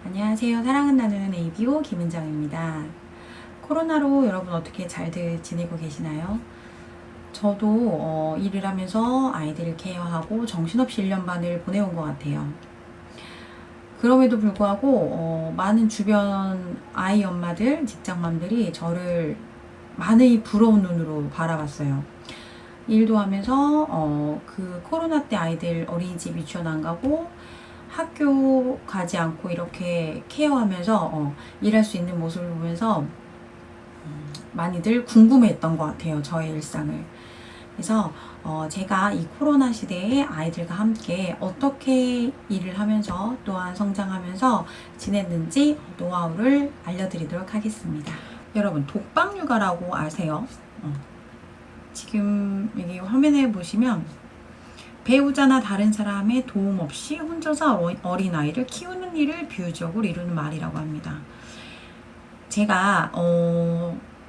안녕하세요. 사랑은 나누는 ABO 김은정입니다. 코로나로 여러분 어떻게 잘들 지내고 계시나요? 저도 일을 하면서 아이들을 케어하고 정신없이 1년 반을 보내온 것 같아요. 그럼에도 불구하고 많은 주변 아이 엄마들, 직장맘들이 저를 많이 부러운 눈으로 바라봤어요. 일도 하면서 그 코로나 때 아이들 어린이집 유치원 안 가고 학교 가지 않고 이렇게 케어하면서 일할 수 있는 모습을 보면서 많이들 궁금해했던 것 같아요. 저의 일상을. 그래서 제가 이 코로나 시대에 아이들과 함께 어떻게 일을 하면서 또한 성장하면서 지냈는지 노하우를 알려드리도록 하겠습니다. 여러분, 독박육아라고 아세요? 지금 여기 화면에 보시면 배우자나 다른 사람의 도움 없이 혼자서 어린아이를 키우는 일을 비유적으로 이루는 말이라고 합니다. 제가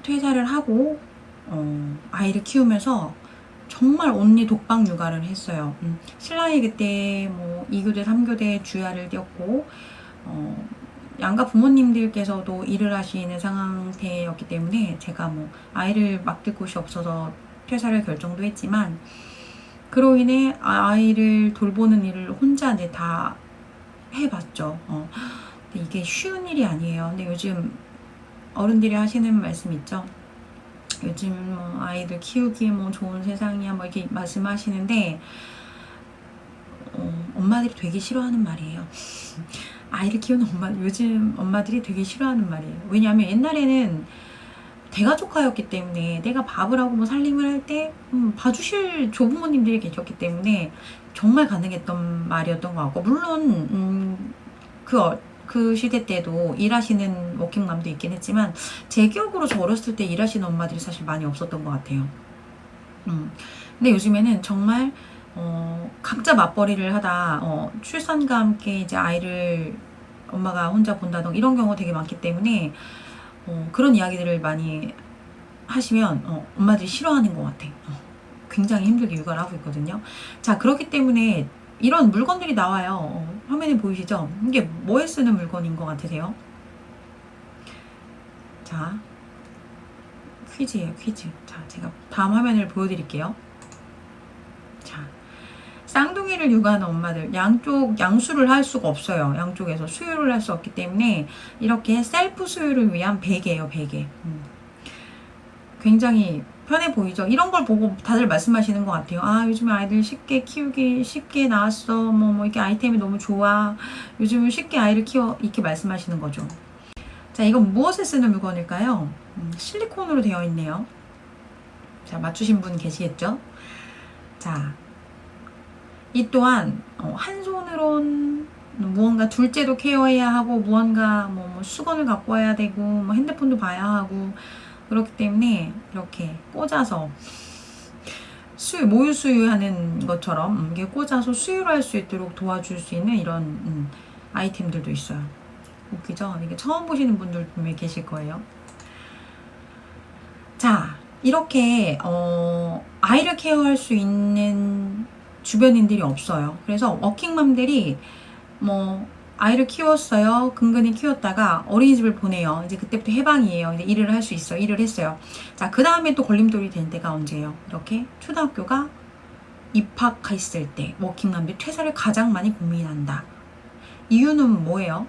퇴사를 하고 아이를 키우면서 정말 온리 독박 육아를 했어요. 신랑이 그때 뭐 2교대, 3교대 주야를 뛰었고 양가 부모님들께서도 일을 하시는 상태였기 때문에 제가 뭐 아이를 맡길 곳이 없어서 퇴사를 결정도 했지만 그로 인해 아이를 돌보는 일을 혼자 이제 다 해봤죠. 근데 이게 쉬운 일이 아니에요. 근데 요즘 어른들이 하시는 말씀 있죠. 요즘 뭐 아이들 키우기 뭐 좋은 세상이야 뭐 이렇게 말씀하시는데 엄마들이 되게 싫어하는 말이에요. 아이를 키우는 요즘 엄마들이 되게 싫어하는 말이에요. 왜냐하면 옛날에는 대가족화였기 때문에 내가 밥을 하고 뭐 살림을 할 때 봐주실 조부모님들이 계셨기 때문에 정말 가능했던 말이었던 것 같고, 물론 그 시대 때도 일하시는 워킹맘도 있긴 했지만 제 기억으로 저 어렸을 때 일하시는 엄마들이 사실 많이 없었던 것 같아요. 근데 요즘에는 정말 각자 맞벌이를 하다 출산과 함께 이제 아이를 엄마가 혼자 본다던가 이런 경우가 되게 많기 때문에 그런 이야기들을 많이 하시면 엄마들이 싫어하는 것 같아. 굉장히 힘들게 육아를 하고 있거든요. 자, 그렇기 때문에 이런 물건들이 나와요. 화면에 보이시죠? 이게 뭐에 쓰는 물건인 것 같으세요? 자, 퀴즈예요, 퀴즈. 자, 제가 다음 화면을 보여드릴게요. 자, 쌍둥이를 육아하는 엄마들, 양수를 할 수가 없어요. 양쪽에서 수유를 할 수 없기 때문에 이렇게 셀프 수유를 위한 베개예요, 베개. 굉장히 편해 보이죠? 이런 걸 보고 다들 말씀하시는 것 같아요. 아, 요즘에 아이들 쉽게 키우기 쉽게 나왔어. 뭐 이렇게 아이템이 너무 좋아. 요즘은 쉽게 아이를 키워. 이렇게 말씀하시는 거죠. 자, 이건 무엇에 쓰는 물건일까요? 실리콘으로 되어 있네요. 자, 맞추신 분 계시겠죠? 자, 이 또한 한 손으론 무언가 둘째도 케어해야 하고 무언가 뭐 수건을 갖고 와야 되고 뭐 핸드폰도 봐야 하고 그렇기 때문에 이렇게 꽂아서 모유 수유하는 것처럼 이게 꽂아서 수유를 할 수 있도록 도와줄 수 있는 이런 아이템들도 있어요. 웃기죠? 이게 처음 보시는 분들 분명히 계실 거예요. 자, 이렇게 아이를 케어할 수 있는 주변인들이 없어요. 그래서 워킹맘들이 뭐 아이를 키웠어요. 근근히 키웠다가 어린이집을 보내요. 이제 그때부터 해방이에요. 이제 일을 할 수 있어. 일을 했어요. 자, 그 다음에 또 걸림돌이 될 때가 언제예요? 이렇게 초등학교가 입학했을 때 워킹맘들이 퇴사를 가장 많이 고민한다. 이유는 뭐예요?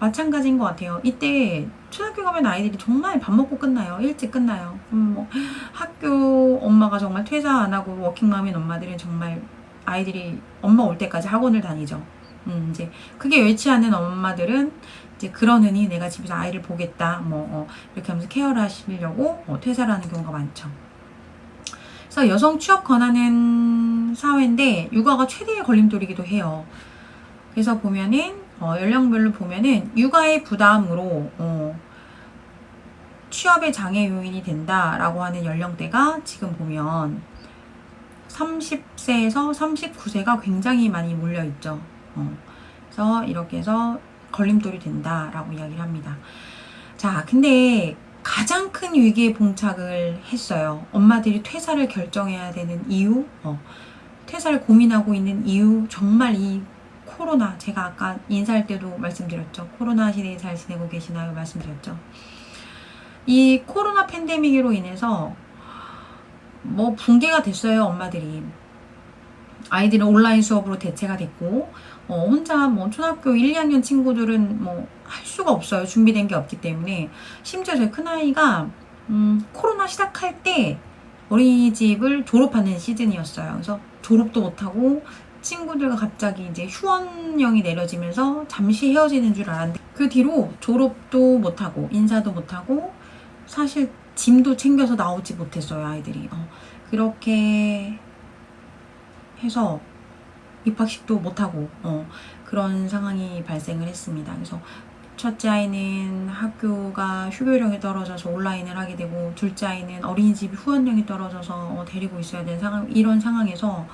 마찬가지인 것 같아요. 이때 초등학교 가면 아이들이 정말 밥 먹고 끝나요. 일찍 끝나요. 뭐 학교 엄마가 정말 퇴사 안 하고 워킹맘인 엄마들은 정말 아이들이 엄마 올 때까지 학원을 다니죠. 이제 그게 여의치 않은 엄마들은 이제 그러느니 내가 집에서 아이를 보겠다 이렇게 하면서 케어를 하시려고 퇴사를 하는 경우가 많죠. 그래서 여성 취업 권하는 사회인데 육아가 최대의 걸림돌이기도 해요. 그래서 보면은 연령별로 보면은 육아의 부담으로 취업의 장애 요인이 된다라고 하는 연령대가 지금 보면 30세에서 39세가 굉장히 많이 몰려 있죠. 그래서 이렇게 해서 걸림돌이 된다라고 이야기를 합니다. 자, 근데 가장 큰 위기에 봉착을 했어요. 엄마들이 퇴사를 결정해야 되는 이유, 퇴사를 고민하고 있는 이유, 정말 이 코로나, 제가 아까 인사할 때도 말씀드렸죠. 코로나 시대에 잘 지내고 계시나요? 말씀드렸죠. 이 코로나 팬데믹으로 인해서 뭐 붕괴가 됐어요. 엄마들이. 아이들은 온라인 수업으로 대체가 됐고, 혼자 뭐 초등학교 1, 2학년 친구들은 뭐 할 수가 없어요. 준비된 게 없기 때문에. 심지어 제 큰아이가 코로나 시작할 때 어린이집을 졸업하는 시즌이었어요. 그래서 졸업도 못하고 친구들과 갑자기 이제 휴원령이 내려지면서 잠시 헤어지는 줄 알았는데, 그 뒤로 졸업도 못하고 인사도 못하고 사실 짐도 챙겨서 나오지 못했어요. 아이들이. 그렇게 해서 입학식도 못하고 그런 상황이 발생을 했습니다. 그래서 첫째 아이는 학교가 휴교령이 떨어져서 온라인을 하게 되고, 둘째 아이는 어린이집 후원령이 떨어져서 데리고 있어야 되는 상황, 이런 상황에서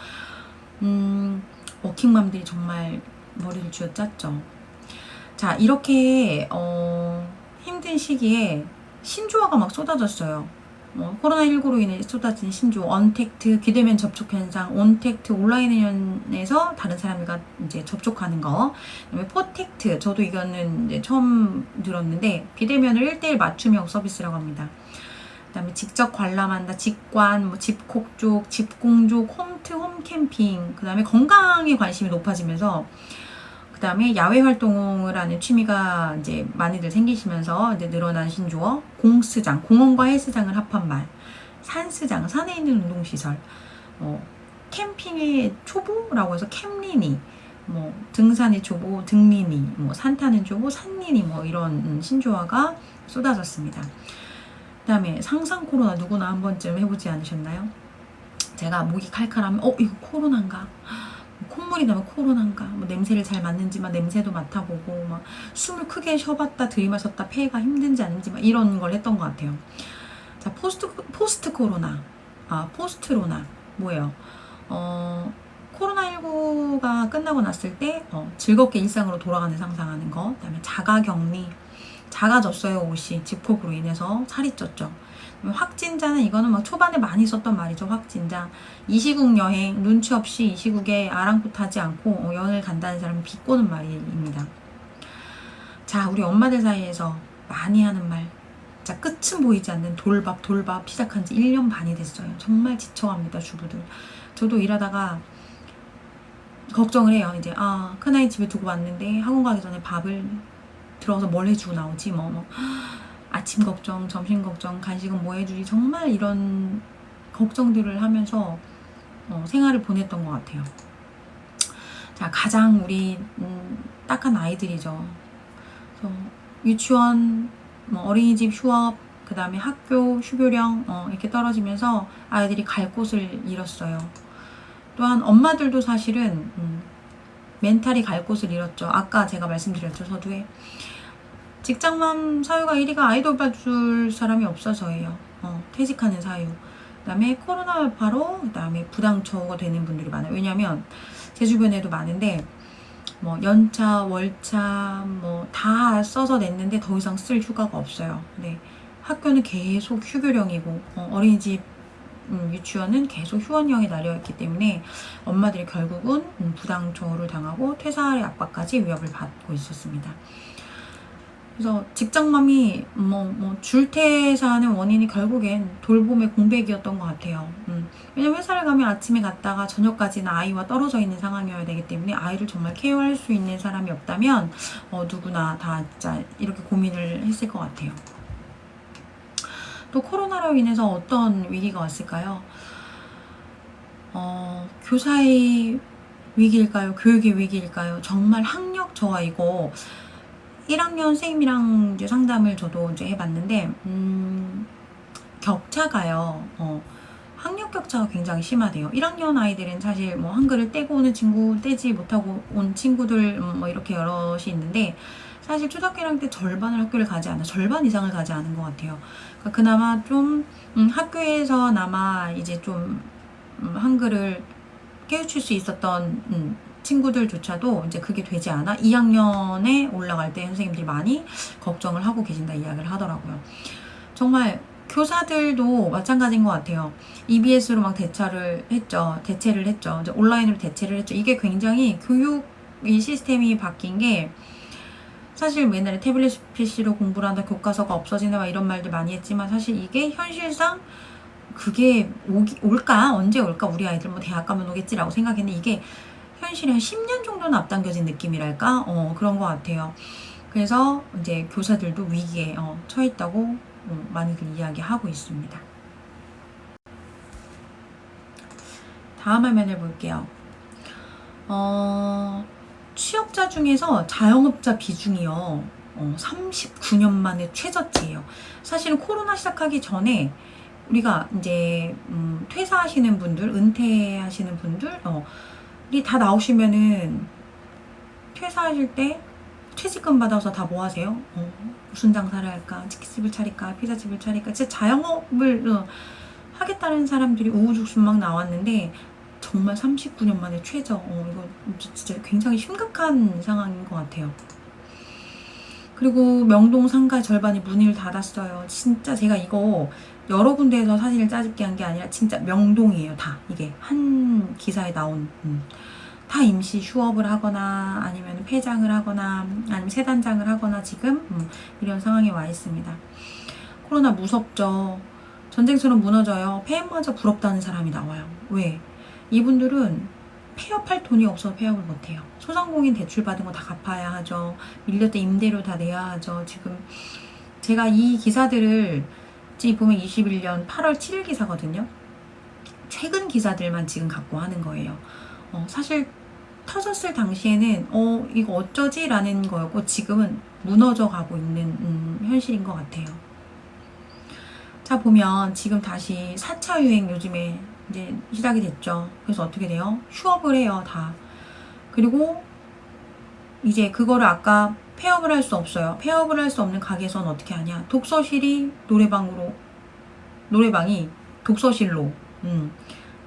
워킹맘들이 정말 머리를 쥐어짰죠. 자, 이렇게 힘든 시기에 신조어가 막 쏟아졌어요. 코로나19로 인해 쏟아진 신조어, 언택트, 비대면 접촉 현상, 온택트, 온라인에서 다른 사람과 이제 접촉하는 거, 그다음에 포택트, 저도 이거는 이제 처음 들었는데 비대면을 1대1 맞춤형 서비스라고 합니다. 그다음에 직접 관람한다, 직관, 뭐 집콕족, 집공족, 홈트, 홈캠핑, 그다음에 건강에 관심이 높아지면서, 그다음에 야외 활동을 하는 취미가 이제 많이들 생기시면서 이제 늘어난 신조어, 공스장, 공원과 헬스장을 합한 말, 산스장, 산에 있는 운동시설, 캠핑의 초보라고 해서 캠리니, 뭐 등산의 초보, 등리니, 뭐 산 타는 초보, 산리니, 뭐 이런 신조어가 쏟아졌습니다. 그다음에 상상 코로나, 누구나 한 번쯤 해보지 않으셨나요? 제가 목이 칼칼하면 이거 코로나인가? 콧물이 나면 코로나인가? 뭐 냄새를 잘 맡는지만 냄새도 맡아보고, 막 숨을 크게 쉬어봤다 들이마셨다 폐가 힘든지 아닌지 막 이런 걸 했던 것 같아요. 자, 포스트 코로나, 포스트로나 뭐예요? 코로나19가 끝나고 났을 때 즐겁게 일상으로 돌아가는 상상하는 거. 그다음에 자가격리, 작아졌어요. 옷이 집콕으로 인해서 살이 쪘죠. 확진자는, 이거는 막 초반에 많이 썼던 말이죠. 확진자. 이시국 여행, 눈치 없이 이시국에 아랑곳하지 않고 여행을 간다는 사람은 비꼬는 말입니다. 자, 우리 엄마들 사이에서 많이 하는 말, 자, 끝은 보이지 않는 돌밥 시작한 지 1년 반이 됐어요. 정말 지쳐갑니다, 주부들. 저도 일하다가 걱정을 해요. 이제 큰아이 집에 두고 왔는데 학원 가기 전에 밥을 들어가서 뭘 해주고 나오지, 아침 걱정, 점심 걱정, 간식은 뭐 해주지, 정말 이런 걱정들을 하면서 생활을 보냈던 것 같아요. 자, 가장 우리 딱한 아이들이죠. 그래서 유치원, 어린이집 휴업, 그 다음에 학교 휴교령 이렇게 떨어지면서 아이들이 갈 곳을 잃었어요. 또한 엄마들도 사실은 멘탈이 갈 곳을 잃었죠. 아까 제가 말씀드렸죠. 서두에 직장맘 사유가 1위가 아이돌 봐줄 사람이 없어서예요. 퇴직하는 사유. 그 다음에 코로나 바로, 그 다음에 부당초가 되는 분들이 많아요. 왜냐면 제 주변에도 많은데 뭐 연차, 월차 뭐 다 써서 냈는데 더 이상 쓸 휴가가 없어요. 네. 학교는 계속 휴교령이고 어린이집, 유치원은 계속 휴원령이 날려있기 때문에 엄마들이 결국은 부당초를 당하고 퇴사의 압박까지 위협을 받고 있었습니다. 그래서 직장맘이 줄퇴사하는 원인이 결국엔 돌봄의 공백이었던 것 같아요. 왜냐면 회사를 가면 아침에 갔다가 저녁까지는 아이와 떨어져 있는 상황이어야 되기 때문에 아이를 정말 케어할 수 있는 사람이 없다면 누구나 다 진짜 이렇게 고민을 했을 것 같아요. 또 코로나로 인해서 어떤 위기가 왔을까요? 교사의 위기일까요? 교육의 위기일까요? 정말 학력, 저와 이거 1학년 선생님이랑 이제 상담을 저도 이제 해봤는데, 격차가요. 학력 격차가 굉장히 심하대요. 1학년 아이들은 사실 뭐 한글을 떼고 오는 친구, 떼지 못하고 온 친구들 뭐 이렇게 여럿이 있는데, 사실 초등학교 1학년 때 절반을 학교를 가지 않아, 절반 이상을 가지 않은 것 같아요. 그러니까 그나마 좀 학교에서나마 이제 좀 한글을 깨우칠 수 있었던 친구들조차도 이제 그게 되지 않아 2학년에 올라갈 때 선생님들이 많이 걱정을 하고 계신다 이야기를 하더라고요. 정말 교사들도 마찬가지인 것 같아요. EBS로 막 대체를 했죠. 이제 온라인으로 대체를 했죠. 이게 굉장히 교육 이 시스템이 바뀐 게 사실 옛날에 태블릿 PC로 공부를 한다, 교과서가 없어진다 막 이런 말들 많이 했지만 사실 이게 현실상 그게 올까? 언제 올까? 우리 아이들 뭐 대학 가면 오겠지라고 생각했는데 이게 현실에 한 10년 정도는 앞당겨진 느낌이랄까? 그런 것 같아요. 그래서 이제 교사들도 위기에 처했다고 많이들 이야기하고 있습니다. 다음 화면을 볼게요. 취업자 중에서 자영업자 비중이요. 39년 만에 최저치예요. 사실은 코로나 시작하기 전에 우리가 이제 퇴사하시는 분들, 은퇴하시는 분들이 다 나오시면은 퇴사하실 때 퇴직금 받아서 다 뭐 하세요? 무슨 장사를 할까? 치킨집을 차릴까? 피자집을 차릴까? 진짜 자영업을 하겠다는 사람들이 우후죽순 막 나왔는데 정말 39년 만에 최저. 이거 진짜 굉장히 심각한 상황인 것 같아요. 그리고 명동 상가 절반이 문을 닫았어요. 진짜 제가 이거 여러 군데에서 사진을 짜집게 한 게 아니라 진짜 명동이에요. 다 이게 한 기사에 나온 다 임시 휴업을 하거나 아니면 폐장을 하거나 아니면 세단장을 하거나 지금 이런 상황에 와 있습니다. 코로나 무섭죠. 전쟁처럼 무너져요. 폐업마저 부럽다는 사람이 나와요. 왜? 이분들은 폐업할 돈이 없어서 폐업을 못해요. 소상공인 대출 받은 거 다 갚아야 하죠. 밀렸던 임대료 다 내야 하죠. 지금 제가 이 기사들을 지금 보면 21년 8월 7일 기사거든요. 최근 기사들만 지금 갖고 하는 거예요. 사실 터졌을 당시에는 이거 어쩌지? 라는 거였고 지금은 무너져 가고 있는 현실인 것 같아요. 자, 보면 지금 다시 4차 유행 요즘에 이제 시작이 됐죠. 그래서 어떻게 돼요? 휴업을 해요, 다. 그리고 이제 그거를 아까 폐업을 할 수 없어요. 폐업을 할 수 없는 가게에서는 어떻게 하냐? 독서실이 노래방이 독서실로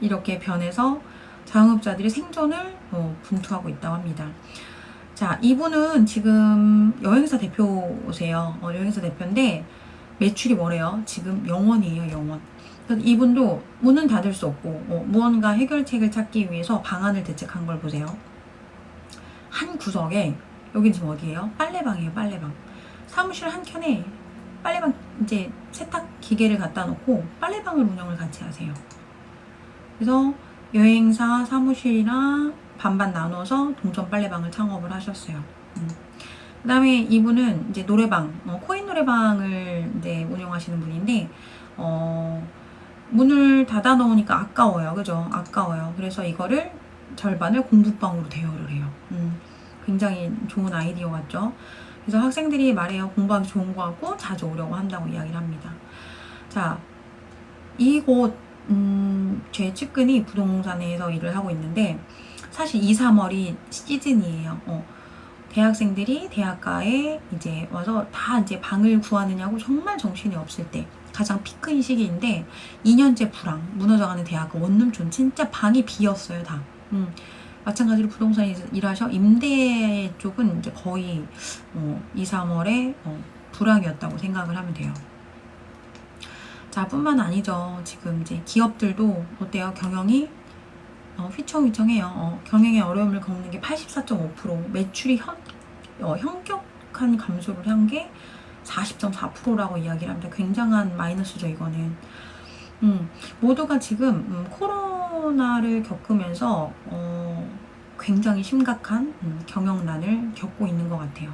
이렇게 변해서 자영업자들이 생존을 분투하고 있다고 합니다. 자, 이분은 지금 여행사 대표세요. 여행사 대표인데 매출이 뭐래요? 지금 0원이에요, 0원. 이분도 문은 닫을 수 없고 무언가 해결책을 찾기 위해서 방안을 대책한 걸 보세요. 한 구석에 여긴 지금 어디예요? 빨래방이에요, 빨래방. 사무실 한 켠에 빨래방 이제 세탁 기계를 갖다 놓고 빨래방을 운영을 같이 하세요. 그래서 여행사 사무실이랑 반반 나눠서 동전 빨래방을 창업을 하셨어요. 그 다음에 이분은 이제 노래방, 코인 노래방을 이제 운영하시는 분인데, 문을 닫아 놓으니까 아까워요. 그죠? 아까워요. 그래서 이거를 절반을 공부방으로 대여를 해요. 굉장히 좋은 아이디어 같죠? 그래서 학생들이 말해요. 공부하기 좋은 거 같고 자주 오려고 한다고 이야기를 합니다. 자, 이곳 제 측근이 부동산에서 일을 하고 있는데 사실 2, 3월이 시즌이에요. 대학생들이 대학가에 이제 와서 다 이제 방을 구하느냐고 정말 정신이 없을 때 가장 피크인 시기인데 2년째 불황, 무너져가는 대학가 원룸촌 진짜 방이 비었어요, 다. 마찬가지로 부동산에 일하셔 임대 쪽은 이제 거의 2, 3월에 불황이었다고 생각을 하면 돼요. 자, 뿐만 아니죠. 지금 이제 기업들도 어때요? 경영이 휘청휘청해요. 경영의 어려움을 겪는 게 84.5%, 매출이 현격한 감소를 한 게 40.4%라고 이야기를 합니다. 굉장한 마이너스죠, 이거는. 모두가 지금 코로나를 겪으면서 굉장히 심각한 경영난을 겪고 있는 것 같아요.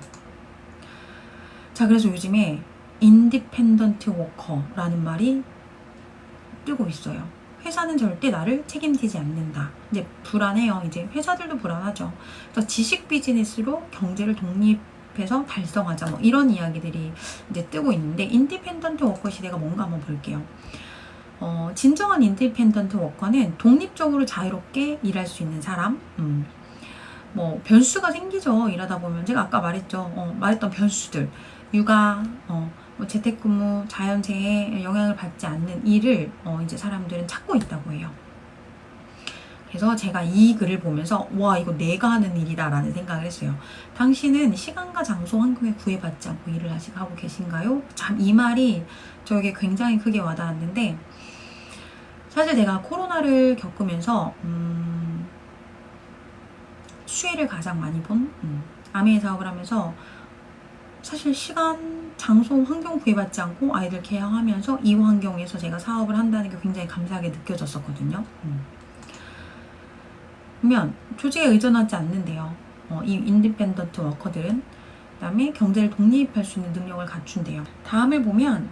자, 그래서 요즘에 인디펜던트 워커라는 말이 뜨고 있어요. 회사는 절대 나를 책임지지 않는다. 이제 불안해요. 이제 회사들도 불안하죠. 그래서 지식 비즈니스로 경제를 독립해서 달성하자. 뭐 이런 이야기들이 이제 뜨고 있는데 인디펜던트 워커 시대가 뭔가 한번 볼게요. 진정한 인디펜던트 워커는 독립적으로 자유롭게 일할 수 있는 사람. 뭐 변수가 생기죠. 일하다 보면 제가 아까 말했던 변수들, 육아, 뭐 재택근무, 자연재해에 영향을 받지 않는 일을 이제 사람들은 찾고 있다고 해요. 그래서 제가 이 글을 보면서 와, 이거 내가 하는 일이다 라는 생각을 했어요. 당신은 시간과 장소 환경에 구애받지 않고 일을 하고 계신가요? 참 이 말이 저에게 굉장히 크게 와닿았는데 사실 제가 코로나를 겪으면서 수혜를 가장 많이 본 아메이 사업을 하면서 사실 시간, 장소, 환경 구애받지 않고 아이들 케어하면서 이 환경에서 제가 사업을 한다는 게 굉장히 감사하게 느껴졌었거든요. 그러면 조직에 의존하지 않는데요. 이 인디펜던트 워커들은 그다음에 경제를 독립할 수 있는 능력을 갖춘대요. 다음을 보면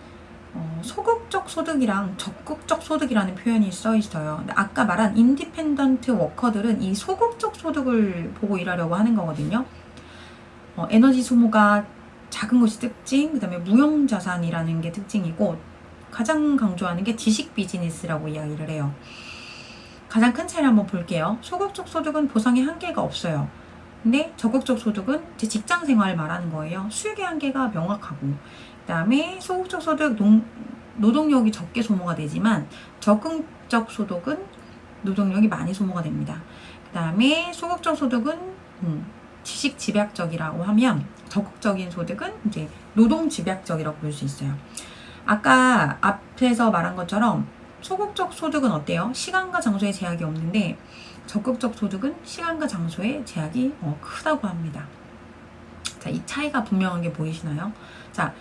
소극적 소득이랑 적극적 소득이라는 표현이 써 있어요. 근데 아까 말한 인디펜던트 워커들은 이 소극적 소득을 보고 일하려고 하는 거거든요. 에너지 소모가 작은 것이 특징, 그 다음에 무형자산이라는 게 특징이고 가장 강조하는 게 지식 비즈니스라고 이야기를 해요. 가장 큰 차이를 한번 볼게요. 소극적 소득은 보상의 한계가 없어요. 근데 적극적 소득은 제 직장 생활을 말하는 거예요. 수익의 한계가 명확하고, 그 다음에 소극적 소득 노동력이 적게 소모가 되지만 적극적 소득은 노동력이 많이 소모가 됩니다. 그 다음에 소극적 소득은 지식 집약적이라고 하면 적극적인 소득은 이제 노동 집약적이라고 볼 수 있어요. 아까 앞에서 말한 것처럼 소극적 소득은 어때요? 시간과 장소에 제약이 없는데 적극적 소득은 시간과 장소에 제약이 크다고 합니다. 자, 이 차이가 분명한 게 보이시나요? 자,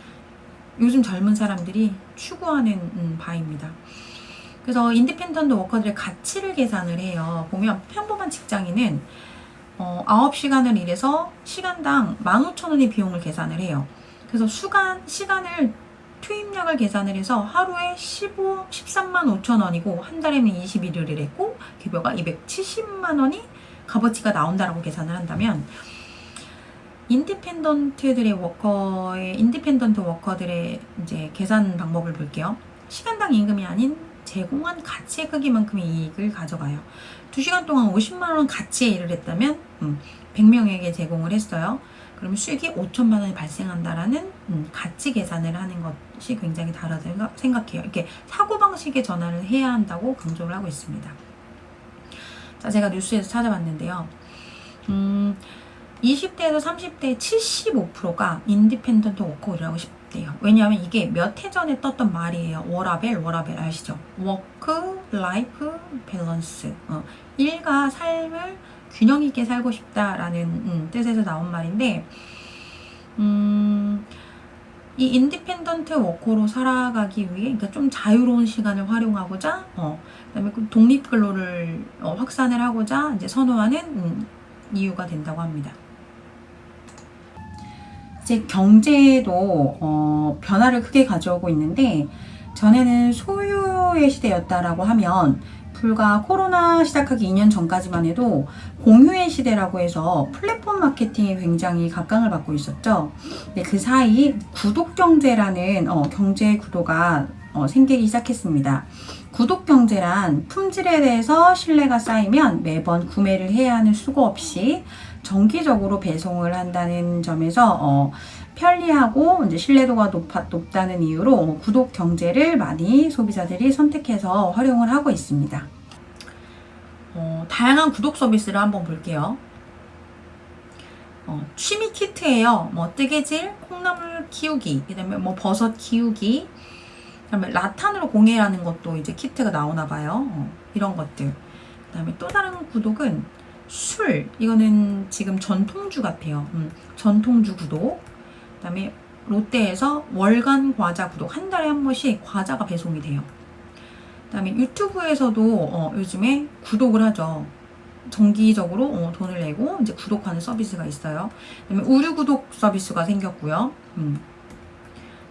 요즘 젊은 사람들이 추구하는 바입니다. 그래서 인디펜던트 워커들의 가치를 계산을 해요. 보면 평범한 직장인은 9시간을 일해서 시간당 15,000원의 비용을 계산을 해요. 그래서 시간을 투입량을 계산을 해서 하루에 13만 5천 원이고 한 달에는 21일을 일했고 급여가 270만 원이 값어치가 나온다라고 계산을 한다면 인디펜던트 워커들의 이제 계산 방법을 볼게요. 시간당 임금이 아닌 제공한 가치의 크기만큼의 이익을 가져가요. 2시간 동안 50만 원 가치의 일을 했다면 100명에게 제공을 했어요. 그럼 수익이 5천만 원이 발생한다라는 가치 계산을 하는 것이 굉장히 다르다고 생각해요. 이렇게 사고방식의 전환을 해야 한다고 강조를 하고 있습니다. 자, 제가 뉴스에서 찾아봤는데요. 20대에서 30대 75%가 인디펜던트 워커라고 싶대요. 왜냐하면 이게 몇 해 전에 떴던 말이에요. 워라벨 아시죠? 워크 라이프 밸런스. 일과 삶을 균형 있게 살고 싶다라는 뜻에서 나온 말인데 이 인디펜던트 워커로 살아가기 위해 그러니까 좀 자유로운 시간을 활용하고자 그다음에 독립 근로를 확산을 하고자 이제 선호하는 이유가 된다고 합니다. 이제 경제도 변화를 크게 가져오고 있는데 전에는 소유의 시대였다라고 하면 불과 코로나 시작하기 2년 전까지만 해도 공유의 시대라고 해서 플랫폼 마케팅이 굉장히 각광을 받고 있었죠. 근데 그 사이 구독 경제라는 경제 구도가 생기기 시작했습니다. 구독 경제란 품질에 대해서 신뢰가 쌓이면 매번 구매를 해야 하는 수고 없이 정기적으로 배송을 한다는 점에서 편리하고 이제 신뢰도가 높다는 이유로 구독 경제를 많이 소비자들이 선택해서 활용을 하고 있습니다. 다양한 구독 서비스를 한번 볼게요. 취미 키트예요. 뜨개질, 콩나물 키우기, 그다음에 버섯 키우기, 그다음에 라탄으로 공예라는 것도 이제 키트가 나오나 봐요. 이런 것들. 그다음에 또 다른 구독은 술. 이거는 지금 전통주 같아요. 전통주 구독. 그다음에 롯데에서 월간 과자 구독. 한 달에 한 번씩 과자가 배송이 돼요. 그다음에 유튜브에서도 요즘에 구독을 하죠. 정기적으로 돈을 내고 이제 구독하는 서비스가 있어요. 그다음에 의류 구독 서비스가 생겼고요.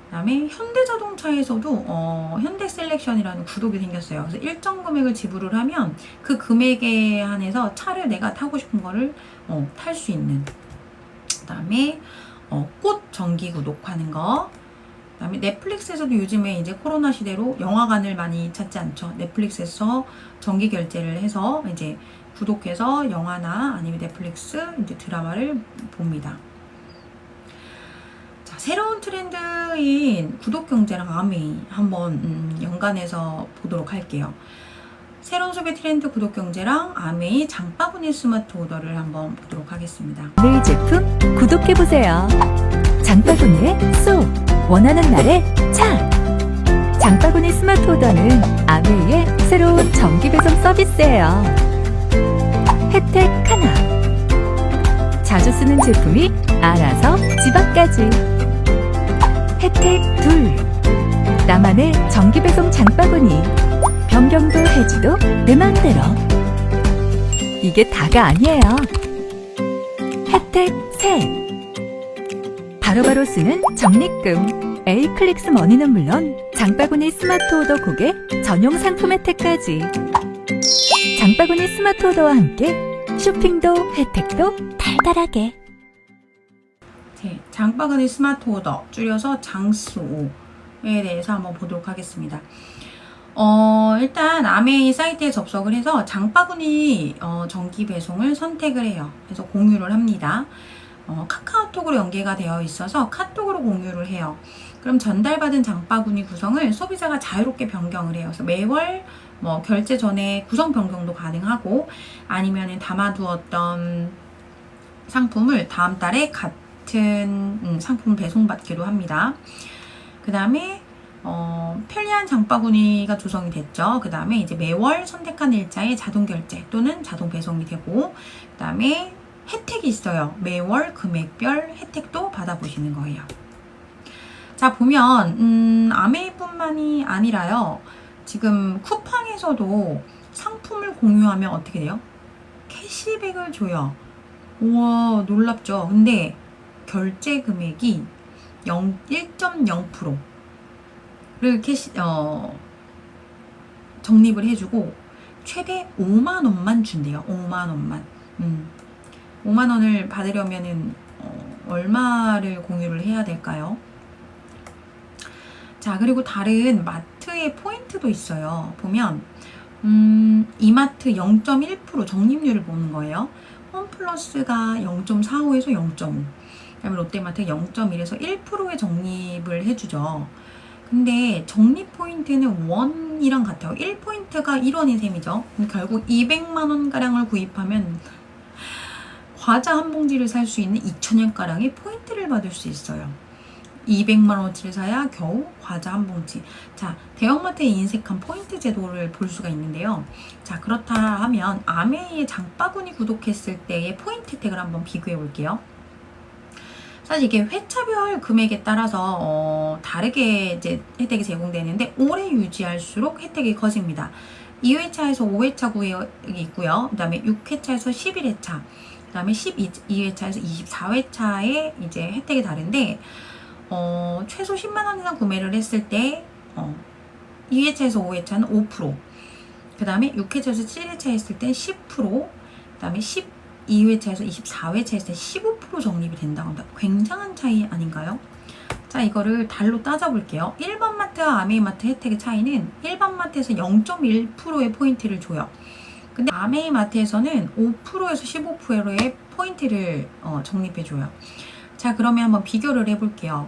그다음에 현대자동차에서도 현대셀렉션이라는 구독이 생겼어요. 그래서 일정 금액을 지불을 하면 그 금액에 한해서 차를 내가 타고 싶은 거를 탈 수 있는. 그다음에 꽃 정기 구독하는 거. 그다음에 넷플릭스에서도 요즘에 이제 코로나 시대로 영화관을 많이 찾지 않죠. 넷플릭스에서 정기 결제를 해서 이제 구독해서 영화나 아니면 넷플릭스 이제 드라마를 봅니다. 자, 새로운 트렌드인 구독 경제랑 아메이 한번 연관해서 보도록 할게요. 새로운 소비 트렌드 구독 경제랑 아메이 장바구니 스마트 오더를 한번 보도록 하겠습니다. 오늘 제품 구독해보세요. 장바구니에 쏙! 원하는 날에 착! 장바구니 스마트 오더는 아메이의 새로운 정기 배송 서비스예요. 혜택 하나, 자주 쓰는 제품이 알아서 집 앞까지. 혜택 2. 나만의 정기 배송 장바구니. 변경도 해지도 내 맘대로. 이게 다가 아니에요. 혜택 3. 바로바로 쓰는 적립금. A클릭스 머니는 물론 장바구니 스마트 오더 고객 전용 상품 혜택까지. 장바구니 스마트 오더와 함께 쇼핑도 혜택도 달달하게. 네, 장바구니 스마트 오더, 줄여서 장스오에 대해서 한번 보도록 하겠습니다. 일단 아메이 사이트에 접속을 해서 장바구니 정기 배송을 선택을 해요. 그래서 공유를 합니다. 카카오톡으로 연계가 되어 있어서 카톡으로 공유를 해요. 그럼 전달받은 장바구니 구성을 소비자가 자유롭게 변경을 해요. 그래서 매월 결제 전에 구성 변경도 가능하고, 아니면은 담아두었던 상품을 다음 달에 같은 상품 배송받기도 합니다. 그 다음에 편리한 장바구니가 조성이 됐죠. 그 다음에 이제 매월 선택한 일자에 자동 결제 또는 자동 배송이 되고, 그 다음에 혜택이 있어요. 매월 금액별 혜택도 받아보시는 거예요. 자, 보면 아메이뿐만이 아니라요, 지금 쿠팡에서도 상품을 공유하면 어떻게 돼요? 캐시백을 줘요. 우와, 놀랍죠? 근데 결제 금액이 1.0%를 적립을 해주고 최대 5만 원만 준대요. 5만 원만. 5만 원을 받으려면은 얼마를 공유를 해야 될까요? 자, 그리고 다른 마트의 포인트도 있어요. 보면 이마트 0.1% 적립률을 보는 거예요. 홈플러스가 0.45에서 0.5, 그다음에 롯데마트 0.1에서 1%의 적립을 해주죠. 근데 적립 포인트는 1이랑 같아요. 1포인트가 1원인 셈이죠. 결국 200만 원가량을 구입하면 과자 한 봉지를 살 수 있는 2,000원가량의 포인트를 받을 수 있어요. 200만 원어치를 사야 겨우 과자 한 봉지. 자, 대형마트에 인색한 포인트 제도를 볼 수가 있는데요. 자, 그렇다 하면 아메이의 장바구니 구독했을 때의 포인트 혜택을 한번 비교해 볼게요. 사실 이게 회차별 금액에 따라서 다르게 이제 혜택이 제공되는데, 오래 유지할수록 혜택이 커집니다. 2회차에서 5회차 구역이 있고요. 그 다음에 6회차에서 11회차, 그 다음에 12회차에서 24회차에 이제 혜택이 다른데, 최소 10만원 이상 구매를 했을 때 2회차에서 5회차는 5%, 그 다음에 6회차에서 7회차 했을 때 10%, 그 다음에 12회차에서 24회차 했을 때 15% 적립이 된다고 합니다. 굉장한 차이 아닌가요? 자, 이거를 달로 따져볼게요. 일반 마트와 아메이마트 혜택의 차이는, 일반 마트에서 0.1%의 포인트를 줘요. 근데 아메이마트에서는 5%에서 15%의 포인트를 적립해줘요. 자, 그러면 한번 비교를 해볼게요.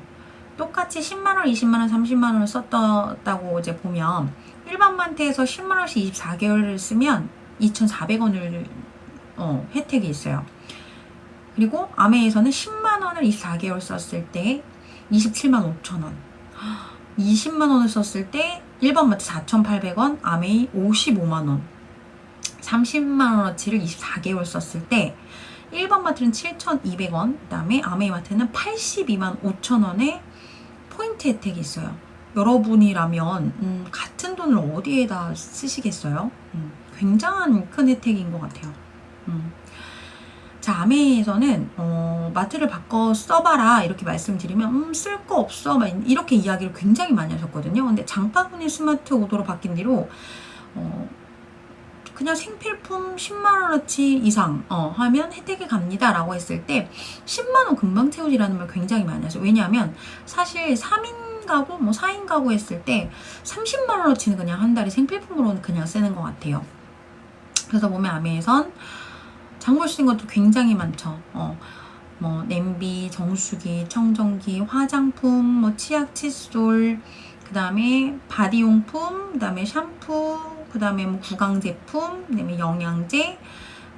똑같이 10만원, 20만원, 30만원을 썼다고 이제 보면, 일반 마트에서 10만원씩 24개월을 쓰면 2,400원을 혜택이 있어요. 그리고 아메이에서는 10만원을 24개월 썼을 때 27만 5천원, 20만원을 썼을 때 일반 마트 4,800원, 아메이 55만원, 30만원어치를 24개월 썼을 때 일반 마트는 7,200원, 그 다음에 아메이 마트는 82만 5천원의 포인트 혜택이 있어요. 여러분이라면 같은 돈을 어디에다 쓰시겠어요? 굉장한 큰 혜택인 것 같아요. 자, 아메이에서는 마트를 바꿔 써봐라 이렇게 말씀드리면 쓸 거 없어 막 이렇게 이야기를 굉장히 많이 하셨거든요. 근데 장바구니 스마트 오더로 바뀐 뒤로 그냥 생필품 10만원어치 이상 하면 혜택이 갑니다 라고 했을 때 10만원 금방 채우지라는 말 굉장히 많이 하죠. 왜냐하면 사실 3인 가구, 4인 가구 했을 때 30만원어치는 그냥 한 달에 생필품으로는 그냥 쓰는 것 같아요. 그래서 보면 아메이에선 장 볼 수 있는 것도 굉장히 많죠. 냄비, 정수기, 청정기, 화장품, 치약, 칫솔, 그 다음에 바디용품, 그 다음에 샴푸, 그 다음에 구강 제품, 그 다음에 영양제,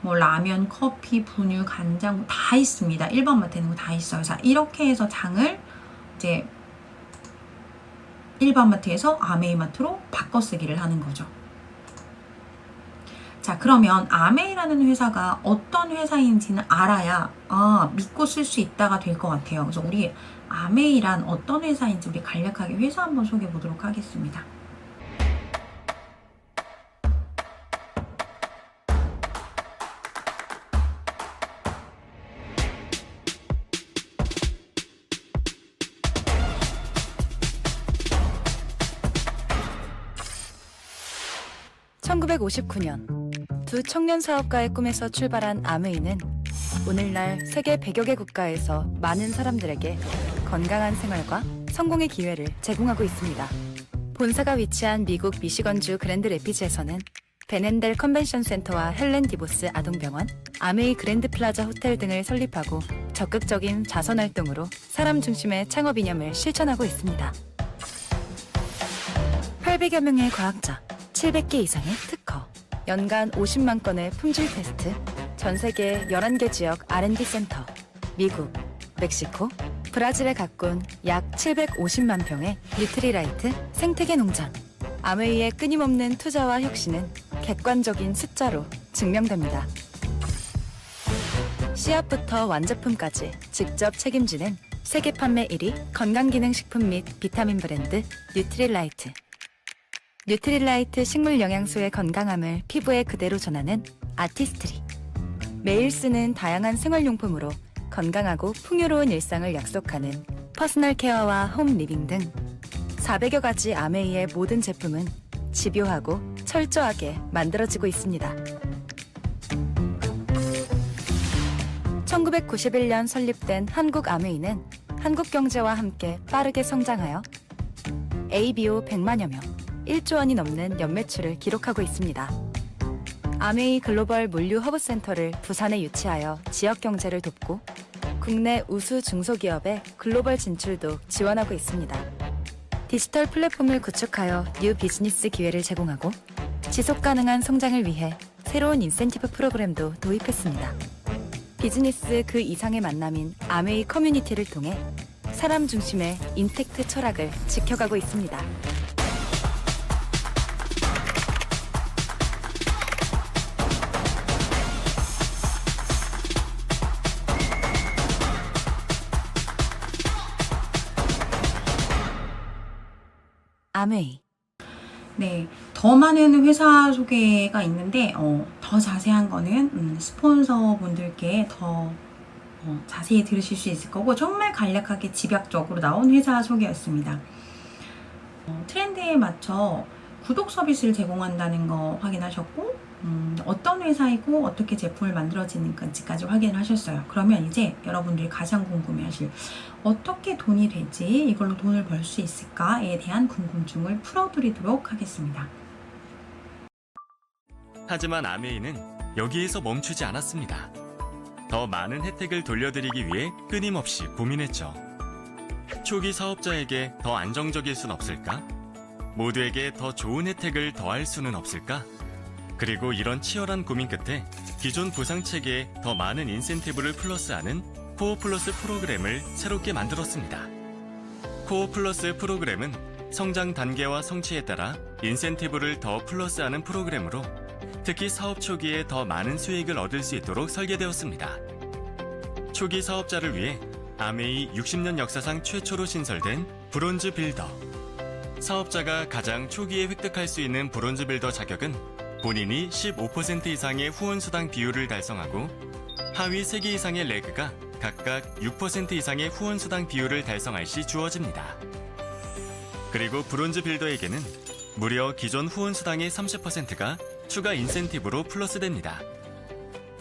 라면, 커피, 분유, 간장 다 있습니다. 일반 마트에는 다 있어요. 자, 이렇게 해서 장을 이제 일반 마트에서 아메이 마트로 바꿔 쓰기를 하는 거죠. 자, 그러면 아메이라는 회사가 어떤 회사인지는 알아야 믿고 쓸 수 있다가 될 것 같아요. 그래서 우리 아메이란 어떤 회사인지 우리 간략하게 회사 한번 소개해 보도록 하겠습니다. (1959년) 두 청년 사업가의 꿈에서 출발한 아메이는 오늘날 세계 100여 개 국가에서 많은 사람들에게 건강한 생활과 성공의 기회를 제공하고 있습니다. 본사가 위치한 미국 미시건주 그랜드 레피즈에서는 베넨델 컨벤션 센터와 헬렌 디보스 아동병원, 아메이 그랜드 플라자 호텔 등을 설립하고 적극적인 자선 활동으로 사람 중심의 창업 이념을 실천하고 있습니다. 800여 명의 과학자, 700개 이상의 특허, 연간 50만 건의 품질 테스트, 전 세계 11개 지역 R&D 센터, 미국, 멕시코, 브라질에 가꾼 약 750만 평의 뉴트리라이트 생태계 농장. 아메이의 끊임없는 투자와 혁신은 객관적인 숫자로 증명됩니다. 씨앗부터 완제품까지 직접 책임지는 세계 판매 1위 건강기능식품 및 비타민 브랜드 뉴트리라이트. 뉴트리라이트 식물 영양소의 건강함을 피부에 그대로 전하는 아티스트리. 매일 쓰는 다양한 생활용품으로 건강하고 풍요로운 일상을 약속하는 퍼스널 케어와 홈 리빙 등 400여 가지 아메이의 모든 제품은 집요하고 철저하게 만들어지고 있습니다. 1991년 설립된 한국 아메이는 한국 경제와 함께 빠르게 성장하여 ABO 100만여 명, 1조 원이 넘는 연매출을 기록하고 있습니다. 아메이 글로벌 물류 허브센터를 부산에 유치하여 지역 경제를 돕고 국내 우수 중소기업의 글로벌 진출도 지원하고 있습니다. 디지털 플랫폼을 구축하여 뉴 비즈니스 기회를 제공하고 지속 가능한 성장을 위해 새로운 인센티브 프로그램도 도입했습니다. 비즈니스 그 이상의 만남인 아메이 커뮤니티를 통해 사람 중심의 인텍트 철학을 지켜가고 있습니다. 아메이. 네, 더 많은 회사 소개가 있는데 더 자세한 거는 스폰서 분들께 더 자세히 들으실 수 있을 거고 정말 간략하게 집약적으로 나온 회사 소개였습니다. 트렌드에 맞춰 구독 서비스를 제공한다는 거 확인하셨고 어떤 회사이고 어떻게 제품을 만들어지는지까지 확인을 하셨어요. 그러면 이제 여러분들이 가장 궁금해하실 어떻게 돈이 되지, 이걸로 돈을 벌 수 있을까에 대한 궁금증을 풀어드리도록 하겠습니다. 하지만 아메이는 여기에서 멈추지 않았습니다. 더 많은 혜택을 돌려드리기 위해 끊임없이 고민했죠. 초기 사업자에게 더 안정적일 순 없을까? 모두에게 더 좋은 혜택을 더할 수는 없을까? 그리고 이런 치열한 고민 끝에 기존 보상 체계에 더 많은 인센티브를 플러스하는 코어 플러스 프로그램을 새롭게 만들었습니다. 코어 플러스 프로그램은 성장 단계와 성취에 따라 인센티브를 더 플러스하는 프로그램으로 특히 사업 초기에 더 많은 수익을 얻을 수 있도록 설계되었습니다. 초기 사업자를 위해 아메이 60년 역사상 최초로 신설된 브론즈 빌더. 사업자가 가장 초기에 획득할 수 있는 브론즈 빌더 자격은 본인이 15% 이상의 후원수당 비율을 달성하고 하위 3개 이상의 레그가 각각 6% 이상의 후원수당 비율을 달성할 시 주어집니다. 그리고 브론즈 빌더에게는 무려 기존 후원수당의 30%가 추가 인센티브로 플러스됩니다.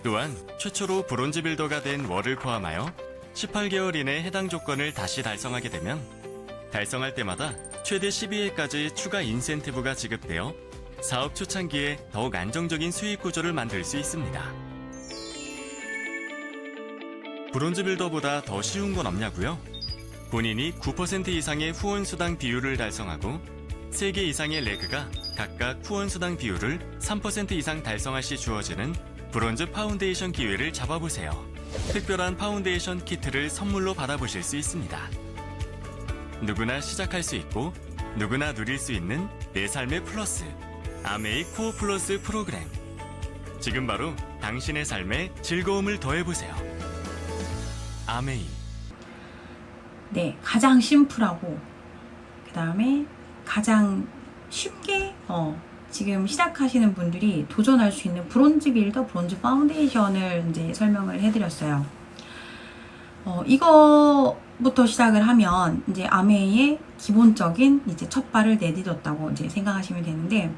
또한 최초로 브론즈 빌더가 된 월을 포함하여 18개월 이내 해당 조건을 다시 달성하게 되면 달성할 때마다 최대 12회까지 추가 인센티브가 지급되어 사업 초창기에 더욱 안정적인 수익 구조를 만들 수 있습니다. 브론즈 빌더보다 더 쉬운 건 없냐고요? 본인이 9% 이상의 후원수당 비율을 달성하고 3개 이상의 레그가 각각 후원수당 비율을 3% 이상 달성할 시 주어지는 브론즈 파운데이션 기회를 잡아보세요. 특별한 파운데이션 키트를 선물로 받아보실 수 있습니다. 누구나 시작할 수 있고 누구나 누릴 수 있는 내 삶의 플러스 아메이 코어 플러스 프로그램. 지금 바로 당신의 삶에 즐거움을 더해보세요. 아메이. 네, 가장 심플하고 그 다음에 가장 쉽게 지금 시작하시는 분들이 도전할 수 있는 브론즈 빌더, 브론즈 파운데이션을 이제 설명을 해드렸어요. 이거부터 시작을 하면 이제 아메이의 기본적인 이제 첫 발을 내딛었다고 이제 생각하시면 되는데,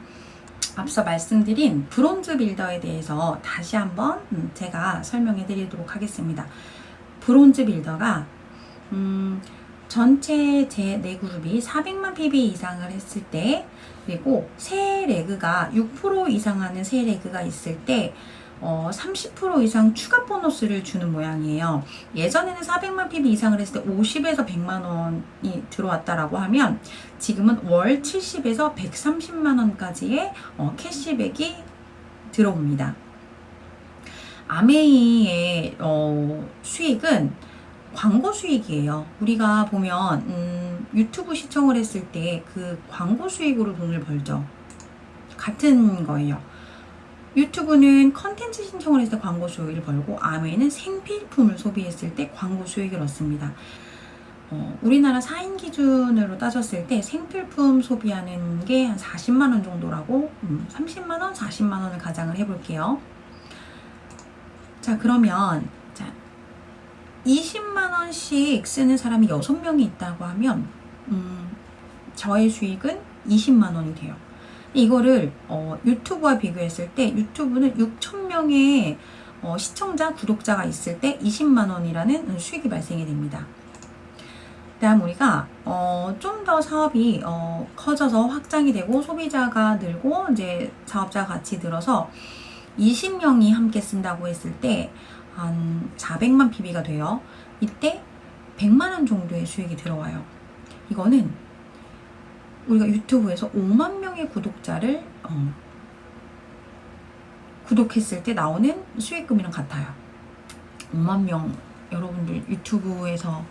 앞서 말씀드린 브론즈 빌더에 대해서 다시 한번 제가 설명해 드리도록 하겠습니다. 브론즈 빌더가 전체 제 4그룹이 400만 PB 이상을 했을 때, 그리고 세 레그가 6% 이상 하는 세 레그가 있을 때 30% 이상 추가 보너스를 주는 모양이에요. 예전에는 400만 PB 이상을 했을 때 50에서 100만 원이 들어왔다라고 하면, 지금은 월 70에서 130만 원까지의 캐시백이 들어옵니다. 아메이의 수익은 광고 수익이에요. 우리가 보면 유튜브 시청을 했을 때 그 광고 수익으로 돈을 벌죠. 같은 거예요. 유튜브는 컨텐츠 신청을 했을 때 광고 수익을 벌고, 아메이는 생필품을 소비했을 때 광고 수익을 얻습니다. 우리나라 4인 기준으로 따졌을 때 생필품 소비하는 게 한 40만 원 정도라고, 30만 원, 40만 원을 가정을 해볼게요. 자, 그러면 20만 원씩 쓰는 사람이 6명이 있다고 하면 저의 수익은 20만 원이 돼요. 이거를 유튜브와 비교했을 때, 유튜브는 6,000명의 시청자, 구독자가 있을 때 20만 원이라는 수익이 발생이 됩니다. 그다음 우리가 좀 더 사업이 커져서 확장이 되고 소비자가 늘고 이제 사업자가 같이 늘어서 20명이 함께 쓴다고 했을 때 한 400만 PB가 돼요. 이때 100만 원 정도의 수익이 들어와요. 이거는 우리가 유튜브에서 5만 명의 구독자를 구독했을 때 나오는 수익금이랑 같아요. 5만 명, 여러분들 유튜브에서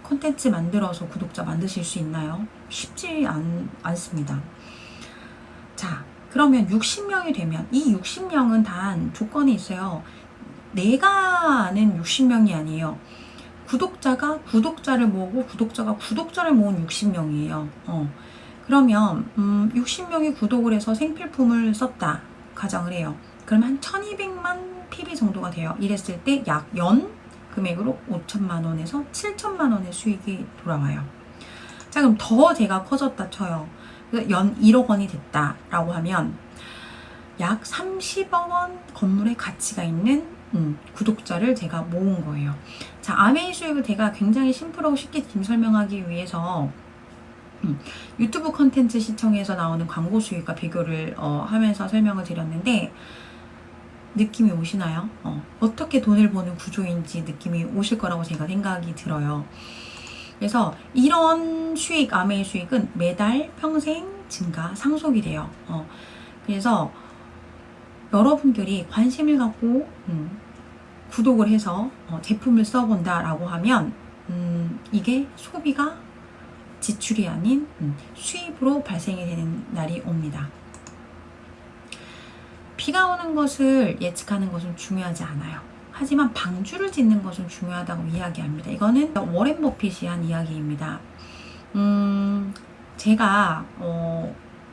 콘텐츠 만들어서 구독자 만드실 수 있나요? 쉽지 않습니다. 자, 그러면 60명이 되면, 이 60명은 단 조건이 있어요. 내가 아는 60명이 아니에요. 구독자가 구독자를 모으고 구독자가 구독자를 모은 60명이에요. 그러면 60명이 구독을 해서 생필품을 썼다 가정을 해요. 그러면 한 1200만 PB 정도가 돼요. 이랬을 때 약 연 금액으로 5천만 원에서 7천만 원의 수익이 돌아와요. 자, 그럼 더 제가 커졌다 쳐요. 연 1억 원이 됐다라고 하면 약 30억 원 건물의 가치가 있는 구독자를 제가 모은 거예요. 자, 아메이 수익을 제가 굉장히 심플하고 쉽게 지금 설명하기 위해서 유튜브 컨텐츠 시청에서 나오는 광고 수익과 비교를 하면서 설명을 드렸는데, 느낌이 오시나요? 어떻게 돈을 버는 구조인지 느낌이 오실 거라고 제가 생각이 들어요. 그래서 이런 수익, 아메이 수익은 매달 평생 증가, 상속이 돼요. 그래서 여러분들이 관심을 갖고 구독을 해서 제품을 써본다라고 하면 이게 소비가 지출이 아닌 수입으로 발생이 되는 날이 옵니다. 비가 오는 것을 예측하는 것은 중요하지 않아요. 하지만 방주를 짓는 것은 중요하다고 이야기합니다. 이거는 워렌 버핏이 한 이야기입니다. 제가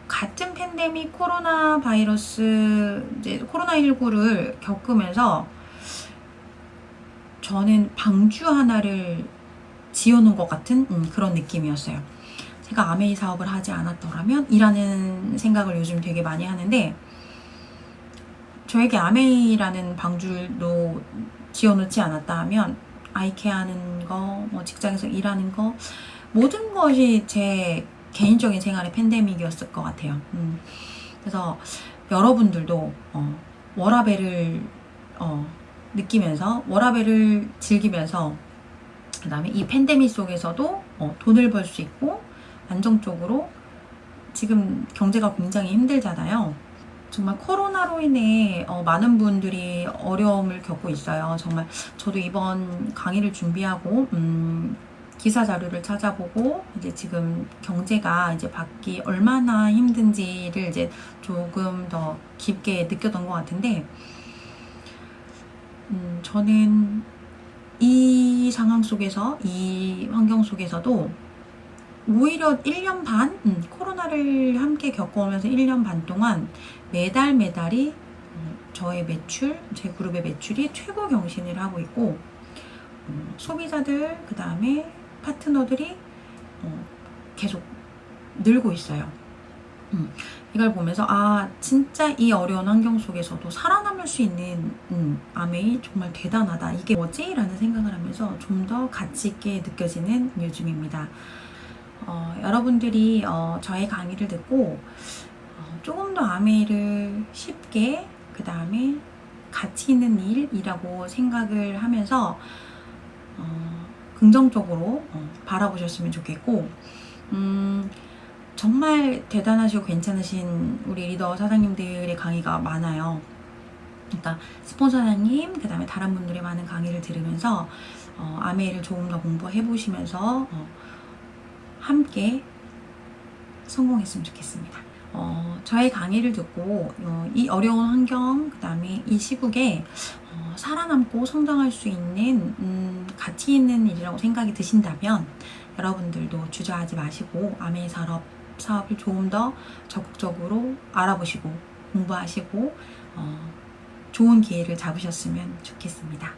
같은 팬데믹 코로나 바이러스, 이제 코로나19를 겪으면서 저는 방주 하나를 지어놓은 것 같은 그런 느낌이었어요. 제가 아메이 사업을 하지 않았더라면 이라는 생각을 요즘 되게 많이 하는데, 저에게 아메이라는 방주도 지어놓지 않았다 하면 아이케아 하는 거, 뭐 직장에서 일하는 거, 모든 것이 제 개인적인 생활의 팬데믹이었을 것 같아요. 그래서 여러분들도 워라밸을 느끼면서, 워라밸을 즐기면서, 그 다음에 이 팬데믹 속에서도 돈을 벌 수 있고 안정적으로, 지금 경제가 굉장히 힘들잖아요. 정말 코로나로 인해 많은 분들이 어려움을 겪고 있어요. 정말 저도 이번 강의를 준비하고 기사 자료를 찾아보고 이제 지금 경제가 이제 받기 얼마나 힘든지를 이제 조금 더 깊게 느꼈던 것 같은데, 저는 이 상황 속에서, 이 환경 속에서도 오히려 1년 반, 코로나를 함께 겪어오면서 1년 반 동안 매달이 저의 매출, 제 그룹의 매출이 최고 경신을 하고 있고, 소비자들, 그 다음에 파트너들이 계속 늘고 있어요. 이걸 보면서 진짜 이 어려운 환경 속에서도 살아남을 수 있는 아메이 정말 대단하다. 이게 뭐지? 라는 생각을 하면서 좀 더 가치 있게 느껴지는 요즘입니다. 여러분들이 저의 강의를 듣고 조금 더 아메이를 쉽게, 그 다음에 가치 있는 일이라고 생각을 하면서 긍정적으로 바라보셨으면 좋겠고, 정말 대단하시고 괜찮으신 우리 리더 사장님들의 강의가 많아요. 그러니까 스폰서 사장님, 그 다음에 다른 분들의 많은 강의를 들으면서 아메이를 조금 더 공부해 보시면서 함께 성공했으면 좋겠습니다. 저의 강의를 듣고 이 어려운 환경, 그 다음에 이 시국에 살아남고 성장할 수 있는 가치 있는 일이라고 생각이 드신다면, 여러분들도 주저하지 마시고 아메이 사업을 조금 더 적극적으로 알아보시고 공부하시고 좋은 기회를 잡으셨으면 좋겠습니다.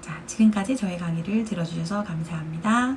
자, 지금까지 저의 강의를 들어주셔서 감사합니다.